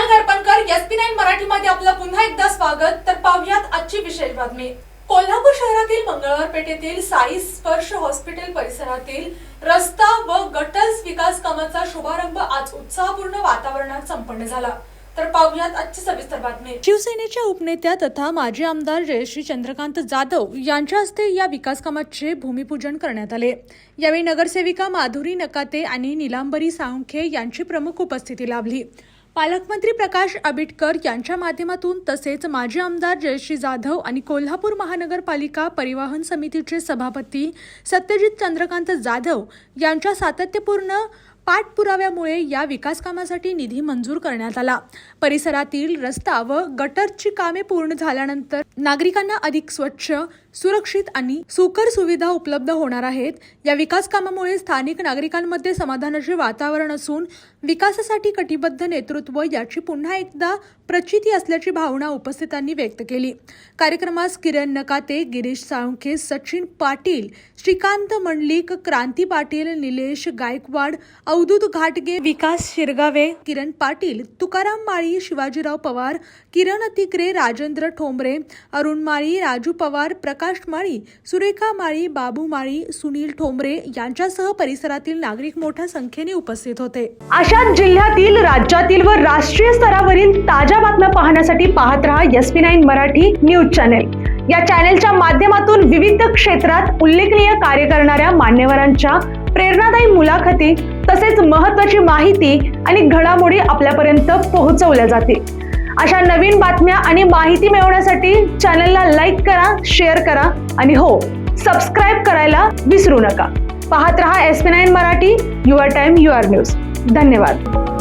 Kunal गरपणकर SP9 मराठीमध्ये आपलं पुन्हा एकदा स्वागत। तर पाहूयात आजची विशेष बातमी। कोल्हापूर शहरातील मंगळवार पेठेतील साई स्पर्श हॉस्पिटल परिसरातील रस्ता व गटर्स विकास कामाचा शुभारंभ आज उत्साहपूर्ण वातावरणात संपन्न झाला। तर पाहूयात आजची सविस्तर बातमी। शिवसेनेच्या उपनेत्या तथा माजी आमदार जयश्री चंद्रकांत जाधव यांच्या हस्ते या विकास कामाचे भूमिपूजन करण्यात आले। यावेळी नगरसेविका माधुरी नकाते आणि निलांबरी साळुंखे यांची प्रमुख उपस्थिती लाभली। पालकमंत्री प्रकाश आबिटकर यांच्या माध्यमातून तसेच माजी आमदार जयश्री जाधव आणि कोल्हापूर महानगरपालिका परिवहन समितीचे सभापती सत्यजित चंद्रकांत जाधव यांच्या सातत्यपूर्ण पाठपुराव्यामुळे या विकास कामासाठी निधी मंजूर करण्यात आला। परिसरातील रस्ता व गटरची कामे पूर्ण झाल्यानंतर नागरिकांना अधिक स्वच्छ, सुरक्षित आणि सुकर सुविधा उपलब्ध होणार आहेत। या विकास कामामुळे स्थानिक नागरिकांमध्ये समाधानाचे वातावरण असून विकासासाठी कटिबद्ध नेतृत्व याची पुन्हा एकदा प्रचिती असल्याची भावना उपस्थितांनी व्यक्त केली। कार्यक्रमास किरण नकाते, गिरीश साळुंखे, सचिन पाटील, श्रीकांत मंडलिक, क्रांती पाटील, निलेश गायकवाड, अवधूत घाटगे, विकास शिरगावे, किरण पाटील, तुकाराम माळी, शिवाजीराव पवार, किरण तिकरे, राजेंद्र ठोंबरे, अरुण माळी, राजू पवार, प्रकाश माळी, सुरेखा माळी, बाबू माळी, सुनील ठोंबरे यांच्यासह परिसरातील नागरिक मोठ्या संख्येने उपस्थित होते। अशाच जिल्ह्यातील, राज्यातील व राष्ट्रीय स्तरावरील ताज्या बातम्या पाहण्यासाठी पाहत रहा SP9 मराठी न्यूज चॅनेल। या चॅनेलच्या माध्यमातून विविध क्षेत्रात उल्लेखनीय कार्य करणाऱ्या मान्यवरांच्या प्रेरणादायी मुलाखती तसेच महत्त्वाची माहिती आणि घडामोडी आपल्यापर्यंत पोहोचवल्या जातील। अशा नवीन बातम्या आणि माहिती मिळवण्यासाठी चॅनलला लाईक करा, शेअर करा आणि हो, सबस्क्राईब करायला विसरू नका। पाहत रहा SP9 Marathi, your time your news. धन्यवाद।